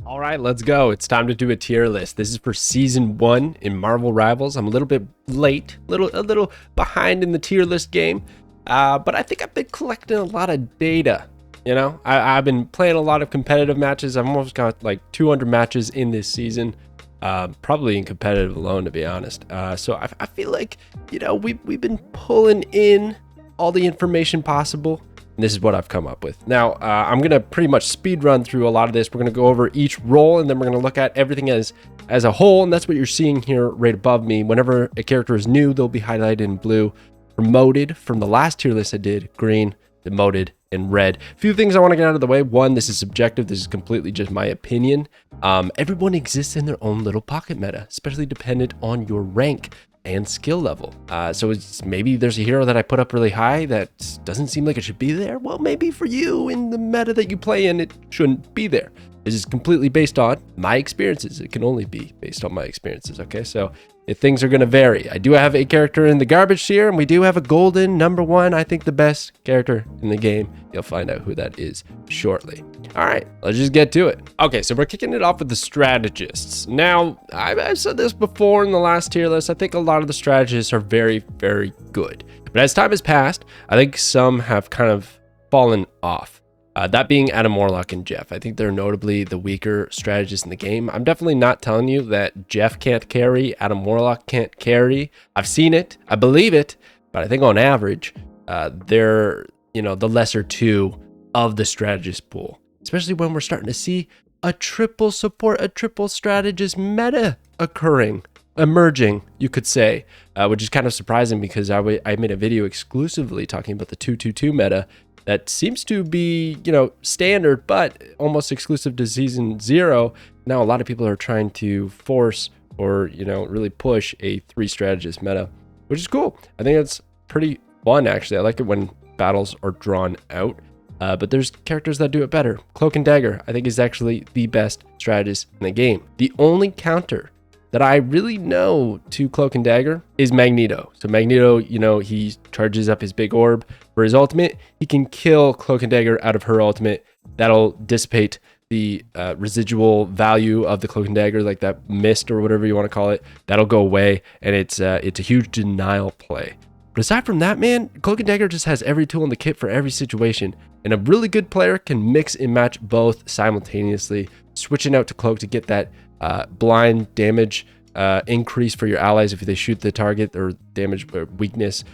All right, let's go. It's time to do a tier list. This is for season 1 in Marvel Rivals. I'm a little bit late, a little behind in the tier list game, but I think I've been collecting a lot of data. You know, I've been playing a lot of competitive matches. I've almost got like 200 matches in this season, probably in competitive alone, to be honest. So I feel like, you know, we've been pulling in all the information possible. And this is what I've come up with. Now, I'm going to pretty much speed run through a lot of this. We're going to go over each role, and then we're going to look at everything as a whole. And that's what you're seeing here right above me. Whenever a character is new, they'll be highlighted in blue. Promoted from the last tier list I did, green, demoted, and red. A few things I want to get out of the way. One, this is subjective. This is completely just my opinion. Everyone exists in their own little pocket meta, especially dependent on your rank and skill level. So it's maybe there's a hero that I put up really high that doesn't seem like it should be there. Well, maybe for you in the meta that you play in, it shouldn't be there. This is completely based on my experiences. It can only be based on my experiences, okay? So if things are gonna vary. I do have a character in the garbage tier, and we do have a golden #1, I think the best character in the game. You'll find out who that is shortly. All right, let's just get to it. Okay, so we're kicking it off with the strategists. Now, I've said this before in the last tier list. I think a lot of the strategists are very, very good. But as time has passed, I think some have kind of fallen off. That being Adam Warlock and Jeff. I think they're notably the weaker strategists in the game. I'm definitely not telling you that Jeff can't carry, Adam Warlock can't carry. I've seen it, I believe it, but I think on average, they're, you know, the lesser two of the strategist pool. Especially when we're starting to see a triple support, a triple strategist meta emerging, you could say, which is kind of surprising because I made a video exclusively talking about the 2-2-2 meta that seems to be, you know, standard, but almost exclusive to season 0. Now a lot of people are trying to force or, you know, really push a 3 strategist meta, which is cool. I think it's pretty fun, actually. I like it when battles are drawn out. But there's characters that do it better. Cloak and Dagger, I think, is actually the best strategist in the game. The only counter that I really know to Cloak and Dagger is Magneto. So Magneto, you know, he charges up his big orb for his ultimate. He can kill Cloak and Dagger out of her ultimate. That'll dissipate the residual value of the Cloak and Dagger, like that mist or whatever you want to call it. That'll go away, and it's a huge denial play. But aside from that, man, Cloak and Dagger just has every tool in the kit for every situation. And a really good player can mix and match both simultaneously, switching out to Cloak to get that blind damage increase for your allies if they shoot the target, or damage or weakness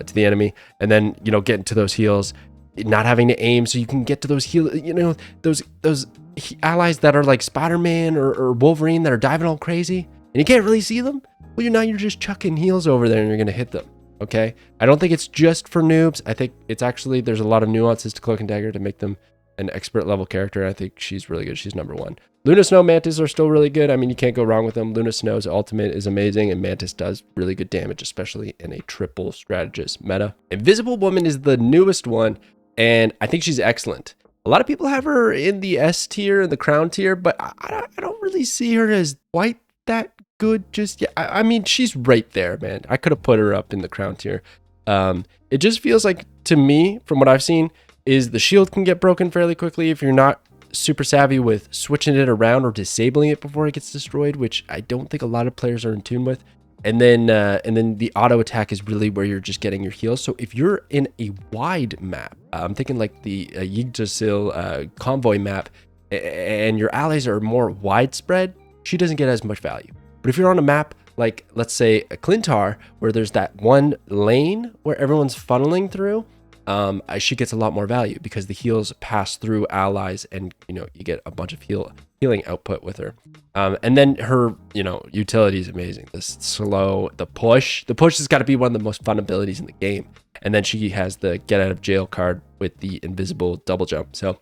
to the enemy. And then, you know, getting to those heals, not having to aim, so you can get to those heal, you know, those allies that are like Spider-Man or Wolverine that are diving all crazy and you can't really see them. Well, you're just chucking heals over there and you're going to hit them. Okay, I don't think it's just for noobs. I think it's actually, there's a lot of nuances to Cloak and Dagger to make them an expert level character. I think she's really good. She's #1. Luna Snow, Mantis are still really good. I mean, you can't go wrong with them. Luna Snow's ultimate is amazing, and Mantis does really good damage, especially in a triple strategist meta. Invisible Woman is the newest one, and I think she's excellent. A lot of people have her in the S tier and the crown tier, but I don't really see her as quite that good just yet. I mean, she's right there, man. I could have put her up in the crown tier. It just feels like, to me, from what I've seen, is the shield can get broken fairly quickly if you're not super savvy with switching it around or disabling it before it gets destroyed, which I don't think a lot of players are in tune with. And then the auto attack is really where you're just getting your heals. So if you're in a wide map, I'm thinking like the Yggdrasil convoy map, and your allies are more widespread, she doesn't get as much value. But if you're on a map like, let's say, a Clintar, where there's that one lane where everyone's funneling through, she gets a lot more value because the heals pass through allies, and, you know, you get a bunch of healing output with her. And then her, you know, utility is amazing. The slow, the push has got to be one of the most fun abilities in the game. And then she has the get out of jail card with the invisible double jump. So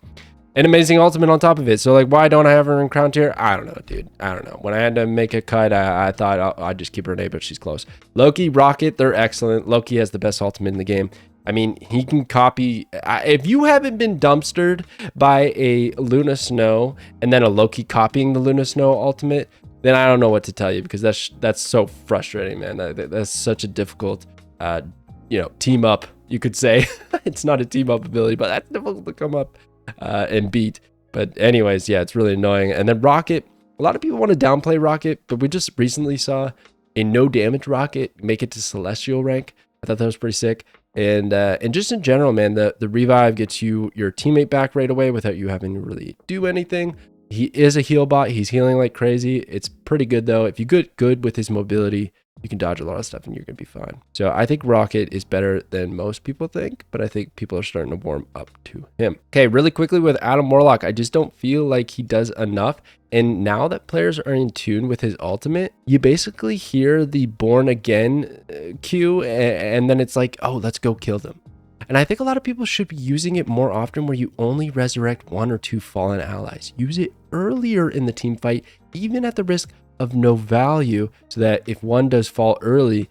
an amazing ultimate on top of it. So, like, why don't I have her in crown tier? I don't know, dude. I don't know. When I had to make a cut, I thought I'd just keep her name, but she's close. Loki, Rocket, they're excellent. Loki has the best ultimate in the game. I mean, he can copy. If you haven't been dumpstered by a Luna Snow and then a Loki copying the Luna Snow ultimate, then I don't know what to tell you, because that's so frustrating, man. That's such a difficult, you know, team up, you could say. It's not a team up ability, but that's difficult to come up and beat. But anyways, yeah, it's really annoying. And then Rocket, a lot of people want to downplay Rocket, but we just recently saw a no damage Rocket make it to Celestial rank. I thought that was pretty sick. And just in general, man, the revive gets you your teammate back right away without you having to really do anything. He is a heal bot. He's healing like crazy. It's pretty good though. If you get good with his mobility, you can dodge a lot of stuff and you're gonna be fine. So I think Rocket is better than most people think, but I think people are starting to warm up to him. Okay, really quickly with Adam Warlock, I just don't feel like he does enough. And now that players are in tune with his ultimate, you basically hear the Born Again cue, and then it's like, oh, let's go kill them. And I think a lot of people should be using it more often, where you only resurrect 1 or 2 fallen allies. Use it earlier in the team fight, even at the risk of no value, so that if one does fall early,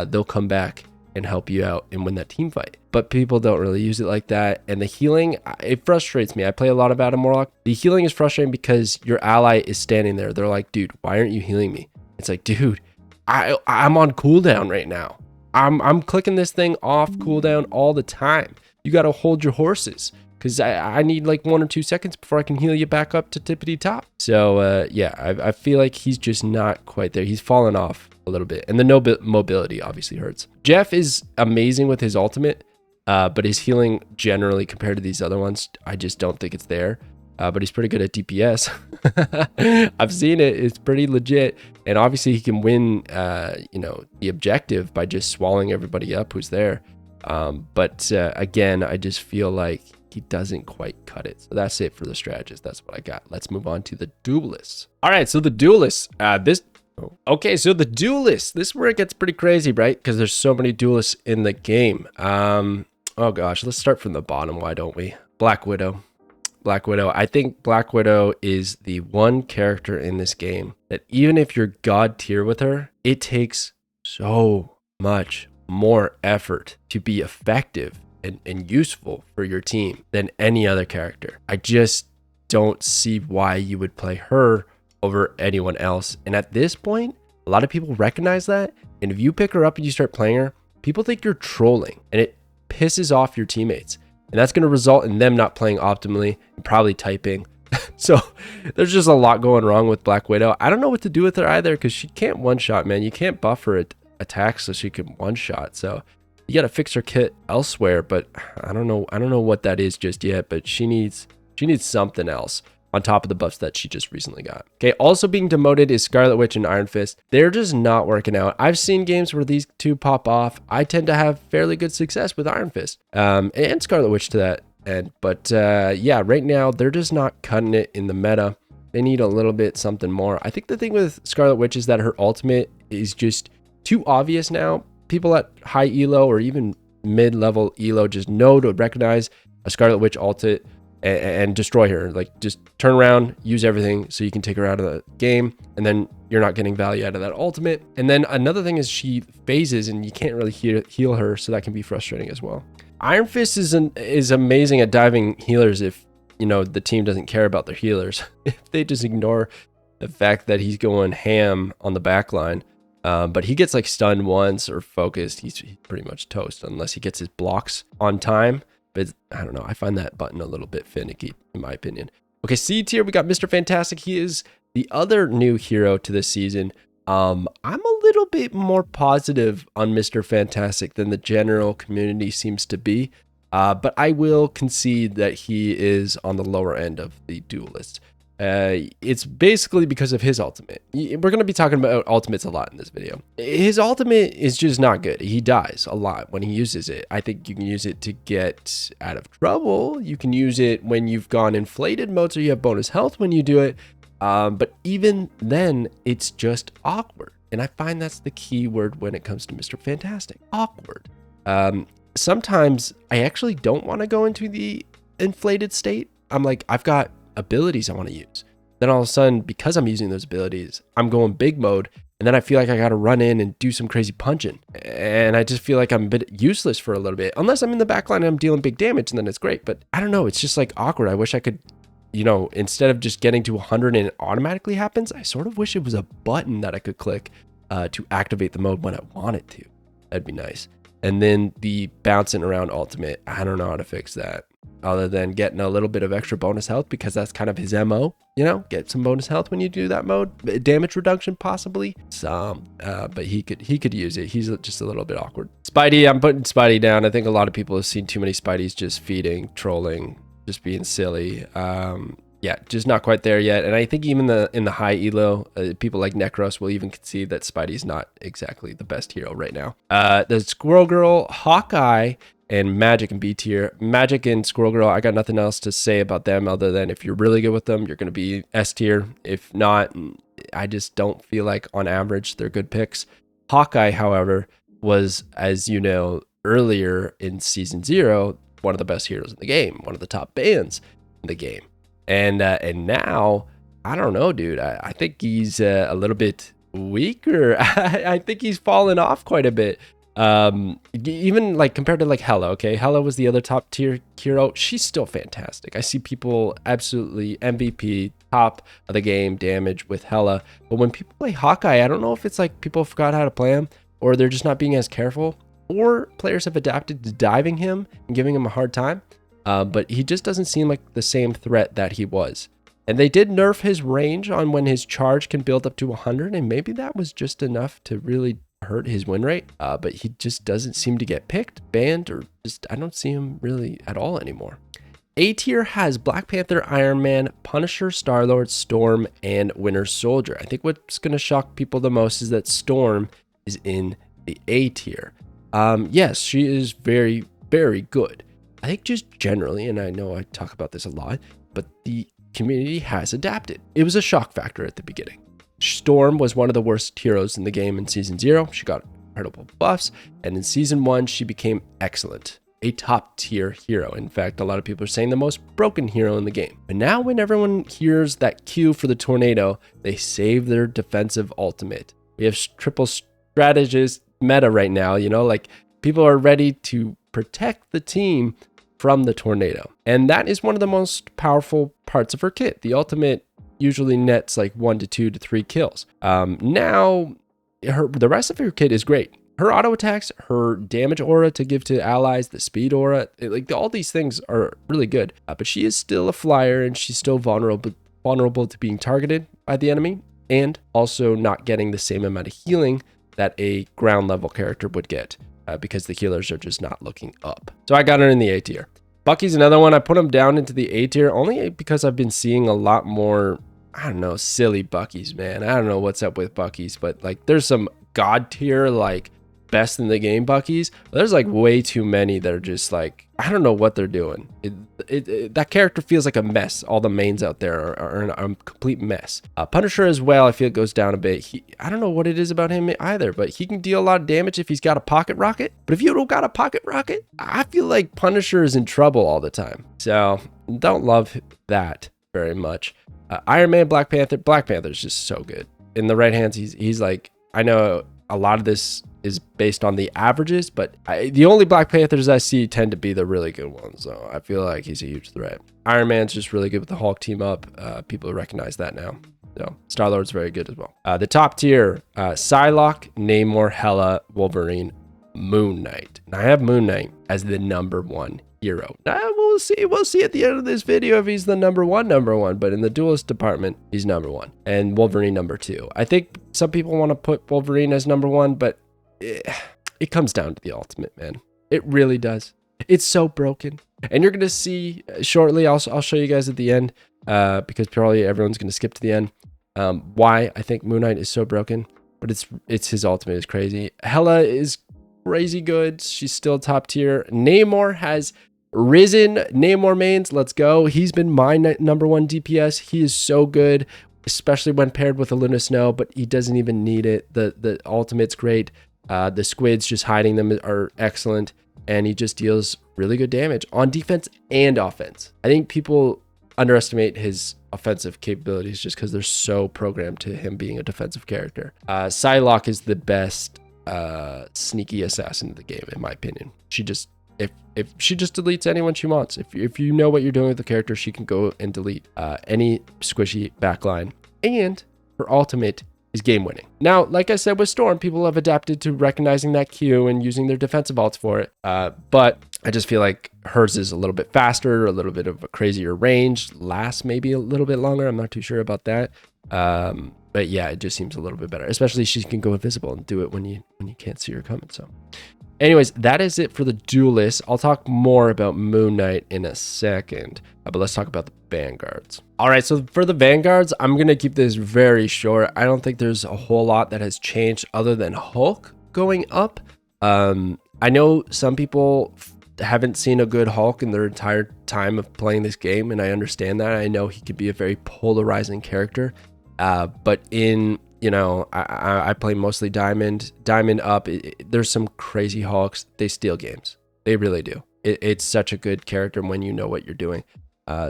they'll come back and help you out and win that team fight. But people don't really use it like that. And the healing, it frustrates me. I play a lot of Adam Warlock. The healing is frustrating because your ally is standing there. They're like, dude, why aren't you healing me? It's like, dude, I'm on cooldown right now. I'm clicking this thing off cooldown all the time. You got to hold your horses, because I need like 1 or 2 seconds before I can heal you back up to tippity top. So yeah, I feel like he's just not quite there. He's fallen off a little bit, and the no mobility obviously hurts. Jeff is amazing with his ultimate, but his healing generally compared to these other ones, I just don't think it's there. But he's pretty good at DPS. I've seen it. It's pretty legit. And obviously he can win, you know, the objective by just swallowing everybody up who's there. But again, I just feel like he doesn't quite cut it. So that's it for the strategists. That's what I got. Let's move on to the duelists. All right, so the duelists. Okay, so the duelists. This is where it gets pretty crazy, right? Because there's so many duelists in the game. Oh gosh, let's start from the bottom. Why don't we? Black Widow. Black Widow. I think Black Widow is the one character in this game that even if you're god tier with her, it takes so much more effort to be effective and useful for your team than any other character. I just don't see why you would play her over anyone else. And at this point, a lot of people recognize that. And if you pick her up and you start playing her, people think you're trolling, and it pisses off your teammates. And that's going to result in them not playing optimally and probably typing. So there's just a lot going wrong with Black Widow. I don't know what to do with her either, because she can't one-shot, man. You can't buff her attacks so she can one-shot. So you got to fix her kit elsewhere, but I don't know what that is just yet, but she needs something else on top of the buffs that she just recently got. Okay, also being demoted is Scarlet Witch and Iron Fist. They're just not working out. I've seen games where these two pop off. I tend to have fairly good success with Iron Fist and Scarlet Witch to that end. But yeah, right now they're just not cutting it in the meta. They need a little bit something more. I think the thing with Scarlet Witch is that her ultimate is just too obvious now. People at high elo or even mid-level elo just know to recognize a Scarlet Witch ultimate and destroy her. Like, just turn around, use everything so you can take her out of the game, and then you're not getting value out of that ultimate. And then another thing is she phases and you can't really heal her, so that can be frustrating as well. Iron Fist is amazing at diving healers if, you know, the team doesn't care about their healers. If they just ignore the fact that he's going ham on the back line. But he gets like stunned once or focused, he's pretty much toast unless he gets his blocks on time. But I don't know, I find that button a little bit finicky in my opinion. Okay, C tier, we got Mr. Fantastic. He is the other new hero to this season. I'm a little bit more positive on Mr. Fantastic than the general community seems to be. But I will concede that he is on the lower end of the duelists. It's basically because of his ultimate. We're going to be talking about ultimates a lot in this video. His ultimate is just not good. He dies a lot when he uses it. I think you can use it to get out of trouble. You can use it when you've gone inflated mode, so you have bonus health when you do it. But even then, it's just awkward. And I find that's the key word when it comes to Mr. Fantastic. Awkward. Sometimes I actually don't want to go into the inflated state. I'm like, I've got abilities I want to use. Then all of a sudden, because I'm using those abilities, I'm going big mode, and then I feel like I got to run in and do some crazy punching, and I just feel like I'm a bit useless for a little bit, unless I'm in the backline and I'm dealing big damage, and then it's great. But I don't know, it's just like awkward. I wish I could, you know, instead of just getting to 100 and it automatically happens, I sort of wish it was a button that I could click to activate the mode when I want it to. That'd be nice. And then the bouncing around ultimate, I don't know how to fix that. other than getting a little bit of extra bonus health, because that's kind of his MO, you know, get some bonus health when you do that mode. Damage reduction, possibly some, but he could use it. He's just a little bit awkward. Spidey, I'm putting Spidey down. I think a lot of people have seen too many Spideys just feeding, trolling, just being silly. Yeah, just not quite there yet. And I think even in the high elo, people like Necros will even concede that Spidey's not exactly the best hero right now. The Squirrel Girl, Hawkeye, and Magic in B tier. Magic and Squirrel Girl, I got nothing else to say about them other than if you're really good with them, you're going to be S tier. If not, I just don't feel like on average they're good picks. Hawkeye, however, was, as you know, earlier in Season 0, one of the best heroes in the game, one of the top bands in the game. And now, I don't know, dude. I think he's a little bit weaker. I think he's fallen off quite a bit. Even like compared to like Hela. Okay, Hela was the other top tier hero. She's still fantastic. I see people absolutely MVP, top of the game damage with Hela. But when people play Hawkeye, I don't know if it's like people forgot how to play him, or they're just not being as careful, or players have adapted to diving him and giving him a hard time. But he just doesn't seem like the same threat that he was. And they did nerf his range on when his charge can build up to 100, and maybe that was just enough to really hurt his win rate. But he just doesn't seem to get picked, banned, or just, I don't see him really at all anymore. A tier has Black Panther, Iron Man, Punisher, Star-Lord, Storm, and Winter Soldier. I think what's going to shock people the most is that Storm is in the A tier. Yes, she is very, very good. I think just generally, and I know I talk about this a lot, but the community has adapted. It was a shock factor at the beginning. Storm was one of the worst heroes in the game in Season 0. She got incredible buffs, and in Season 1, she became excellent. A top tier hero. In fact, a lot of people are saying the most broken hero in the game. But now when everyone hears that Q for the tornado, they save their defensive ultimate. We have triple strategist meta right now, you know, like people are ready to protect the team from the tornado. And that is one of the most powerful parts of her kit. The ultimate usually nets like 1 to 2 to 3 kills. Now, the rest of her kit is great. Her auto attacks, her damage aura to give to allies, the speed aura, like all these things are really good. But she is still a flyer, and she's still vulnerable to being targeted by the enemy, and also not getting the same amount of healing that a ground level character would get. Because the healers are just not looking up. So I got her in the A tier. Bucky's another one. I put him down into the A tier only because I've been seeing a lot more, I don't know, silly Bucky's, man. I don't know what's up with Bucky's, but like there's some god tier, like best in the game Bucky's. There's like way too many that are just like, I don't know what they're doing. That character feels like a mess. All the mains out there are a complete mess. Punisher as well, I feel it goes down a bit. I don't know what it is about him either, but he can deal a lot of damage if he's got a pocket rocket. But if you don't got a pocket rocket, I feel like Punisher is in trouble all the time. So don't love that very much. Iron Man, Black Panther. Black Panther is just so good. In the right hands, he's like, I know a lot of this is based on the averages, but the only Black Panthers I see tend to be the really good ones. So I feel like he's a huge threat. Iron Man's just really good with the Hulk team up. People recognize that now. So Star-Lord's very good as well. The top tier, Psylocke, Namor, Hela, Wolverine, Moon Knight. And I have Moon Knight as the #1 hero. We'll see at the end of this video if he's the number one, but in the duelist department, he's #1 and Wolverine #2. I think some people want to put Wolverine as #1, but it comes down to the ultimate, man. It really does. It's so broken. And you're going to see shortly, I'll show you guys at the end, because probably everyone's going to skip to the end, why I think Moon Knight is so broken. But it's his ultimate is crazy. Hela is crazy good. She's still top tier. Namor has risen. Namor mains, let's go. He's been my #1 DPS. He is so good, especially when paired with a Luna Snow, but he doesn't even need it. The ultimate's great. The squids just hiding them are excellent, and he just deals really good damage on defense and offense. I think people underestimate his offensive capabilities just because they're so programmed to him being a defensive character. Psylocke is the best sneaky assassin in the game, in my opinion. She just, if she just deletes anyone she wants. If you know what you're doing with the character, she can go and delete any squishy backline, and her ultimate is game winning. Now, like I said with Storm, people have adapted to recognizing that Q and using their defensive ults for it. But I just feel like hers is a little bit faster, a little bit of a crazier range, lasts maybe a little bit longer. I'm not too sure about that. But yeah, it just seems a little bit better, especially she can go invisible and do it when you can't see her coming. So anyways, that is it for the duelist. I'll talk more about Moon Knight in a second, but let's talk about the Vanguards. All right, so for the Vanguards, I'm going to keep this very short. I don't think there's a whole lot that has changed other than Hulk going up. I know some people haven't seen a good Hulk in their entire time of playing this game, and I understand that. I know he can be a very polarizing character, but in, you know, I play mostly Diamond up. There's some crazy Hulks. They steal games. They really do. It's such a good character when you know what you're doing.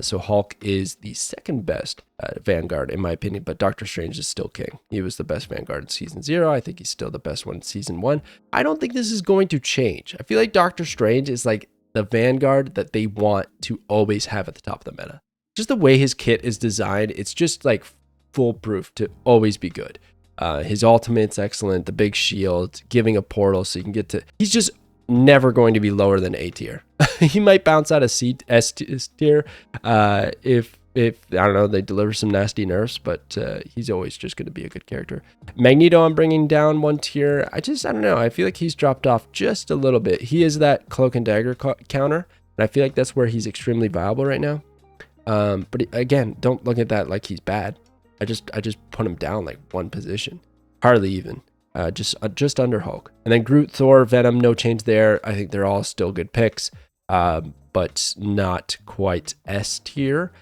So Hulk is the second best Vanguard in my opinion, but Doctor Strange is still king. He was the best Vanguard in season 0. I think he's still the best one in season 1. I don't think this is going to change. I feel like Doctor Strange is like the Vanguard that they want to always have at the top of the meta. Just the way his kit is designed, it's just like foolproof to always be good. His ultimate's excellent, the big shield, giving a portal so you can get to... He's just never going to be lower than A tier. He might bounce out of S tier if I don't know, they deliver some nasty nerfs, but he's always just going to be a good character. Magneto, I'm bringing down 1 tier. I don't know. I feel like he's dropped off just a little bit. He is that cloak and dagger counter, and I feel like that's where he's extremely viable right now. But again, don't look at that like he's bad. I just put him down like 1 position, hardly even. Just under Hulk. And then Groot, Thor, Venom, no change there. I think they're all still good picks, but not quite S tier.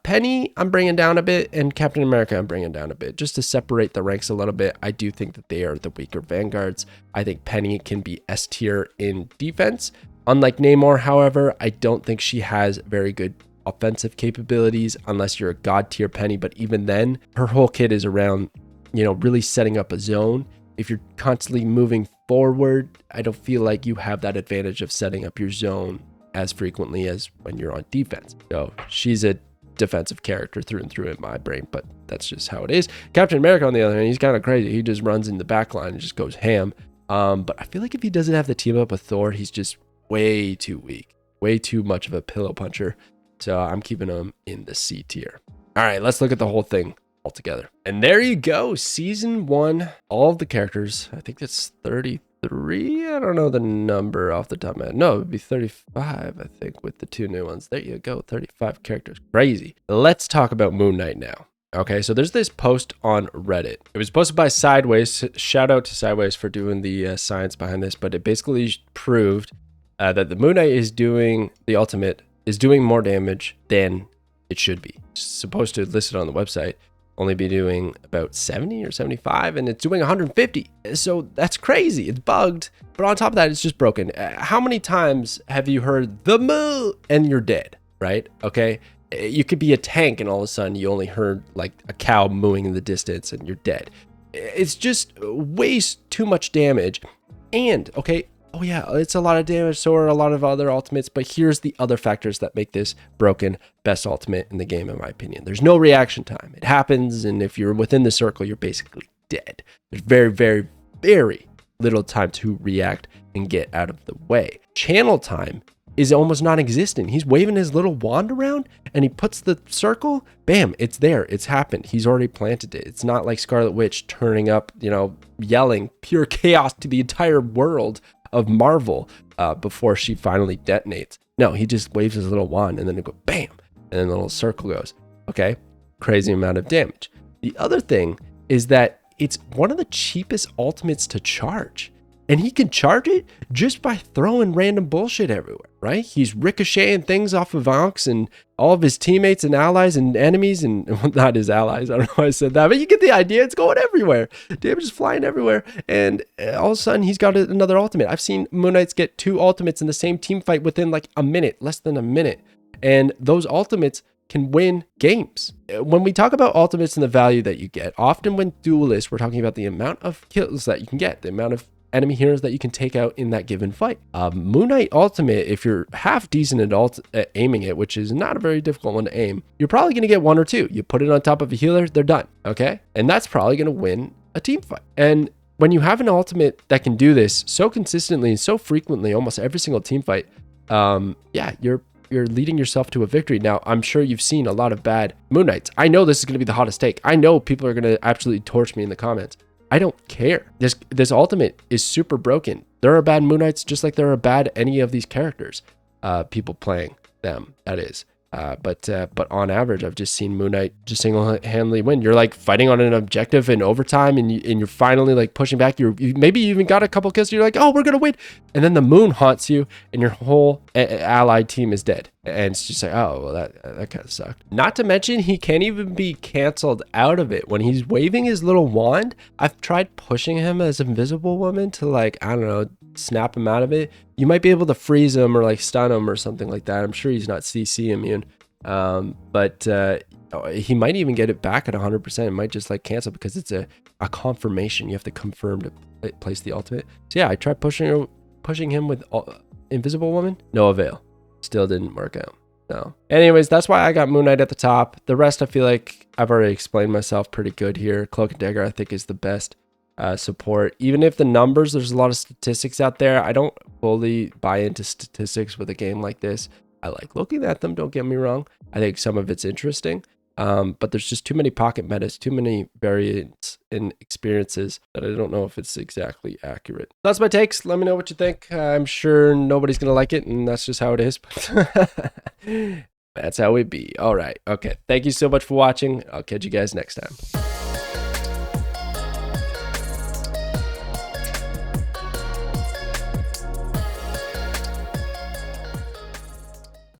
Penny, I'm bringing down a bit, and Captain America, I'm bringing down a bit, just to separate the ranks a little bit. I do think that they are the weaker Vanguards. I think Penny can be S tier in defense. Unlike Namor, however, I don't think she has very good offensive capabilities unless you're a god tier Penny, but even then, her whole kit is around, you know, really setting up a zone. If you're constantly moving forward, I don't feel like you have that advantage of setting up your zone as frequently as when you're on defense. So she's a defensive character through and through in my brain, but that's just how it is. Captain America, on the other hand, he's kind of crazy. He just runs in the back line and just goes ham. But I feel like if he doesn't have the team up with Thor, he's just way too weak, way too much of a pillow puncher. So I'm keeping him in the C tier. All right, let's look at the whole thing altogether. And there you go, season 1, all of the characters. I think it's 33. I don't know the number off the top of my head. No, it would be 35, I think, with the 2 new ones. There you go, 35 characters. Crazy. Let's talk about Moon Knight now. Okay, so there's this post on Reddit. It was posted by Sideways. Shout out to Sideways for doing the science behind this, but it basically proved that the Moon Knight is doing the ultimate, is doing more damage than it should be. It's supposed to list it on the website, only be doing about 70 or 75, and it's doing 150. So that's crazy. It's bugged. But on top of that, it's just broken. How many times have you heard the moo and you're dead, right? Okay. You could be a tank and all of a sudden you only heard like a cow mooing in the distance and you're dead. It's just way too much damage. And okay, oh yeah, it's a lot of damage, so are a lot of other ultimates, but here's the other factors that make this broken best ultimate in the game, in my opinion. There's no reaction time. It happens, and if you're within the circle, you're basically dead. There's very, very, very little time to react and get out of the way. Channel time is almost non-existent. He's waving his little wand around, and he puts the circle, bam, it's there. It's happened. He's already planted it. It's not like Scarlet Witch turning up, you know, yelling pure chaos to the entire world of Marvel before she finally detonates. No, he just waves his little wand and then it goes bam, and then the little circle goes. Okay, crazy amount of damage. The other thing is that it's one of the cheapest ultimates to charge, and he can charge it just by throwing random bullshit everywhere, right? He's ricocheting things off of Vanks and all of his teammates and allies and enemies, and well, not his allies. I don't know why I said that, but you get the idea. It's going everywhere. Damage is flying everywhere, and all of a sudden he's got another ultimate. I've seen Moon Knights get 2 ultimates in the same team fight within like a minute, less than a minute, and those ultimates can win games. When we talk about ultimates and the value that you get, often when duelists, we're talking about the amount of kills that you can get, the amount of enemy heroes that you can take out in that given fight. Moon Knight ultimate, if you're half decent at aiming it, which is not a very difficult one to aim, you're probably going to get 1 or 2. You put it on top of a healer, they're done. Okay, and that's probably going to win a team fight. And when you have an ultimate that can do this so consistently and so frequently, almost every single team fight, yeah, you're leading yourself to a victory. Now, I'm sure you've seen a lot of bad Moon Knights. I know this is going to be the hottest take. I know people are going to absolutely torch me in the comments. I don't care. This ultimate is super broken. There are bad Moon Knights just like there are bad any of these characters. People playing them, that is. But on average, I've just seen Moon Knight just single-handedly win. You're like fighting on an objective in overtime, and you're finally like pushing back. Maybe you even got a couple kills. You're like, oh, we're gonna win, and then the moon haunts you, and your whole allied team is dead. And it's just like, oh, well, that kind of sucked. Not to mention, he can't even be canceled out of it when he's waving his little wand. I've tried pushing him as Invisible Woman to, like, I don't know, snap him out of it. You might be able to freeze him or like stun him or something like that. I'm sure he's not CC immune, but he might even get it back at 100%. It might just like cancel because it's a confirmation. You have to confirm to place the ultimate. So yeah, I tried pushing him with Invisible Woman, no avail. Still didn't work out. No. Anyways, that's why I got Moon Knight at the top. The rest, I feel like I've already explained myself pretty good here. Cloak and Dagger, I think, is the best support. Even if the numbers, there's a lot of statistics out there. I don't fully buy into statistics with a game like this. I like looking at them, don't get me wrong. I think some of it's interesting. But there's just too many pocket metas, too many variants and experiences that I don't know if it's exactly accurate. That's my takes. Let me know what you think. I'm sure nobody's going to like it, and that's just how it is. But that's how it be. All right. Okay. Thank you so much for watching. I'll catch you guys next time.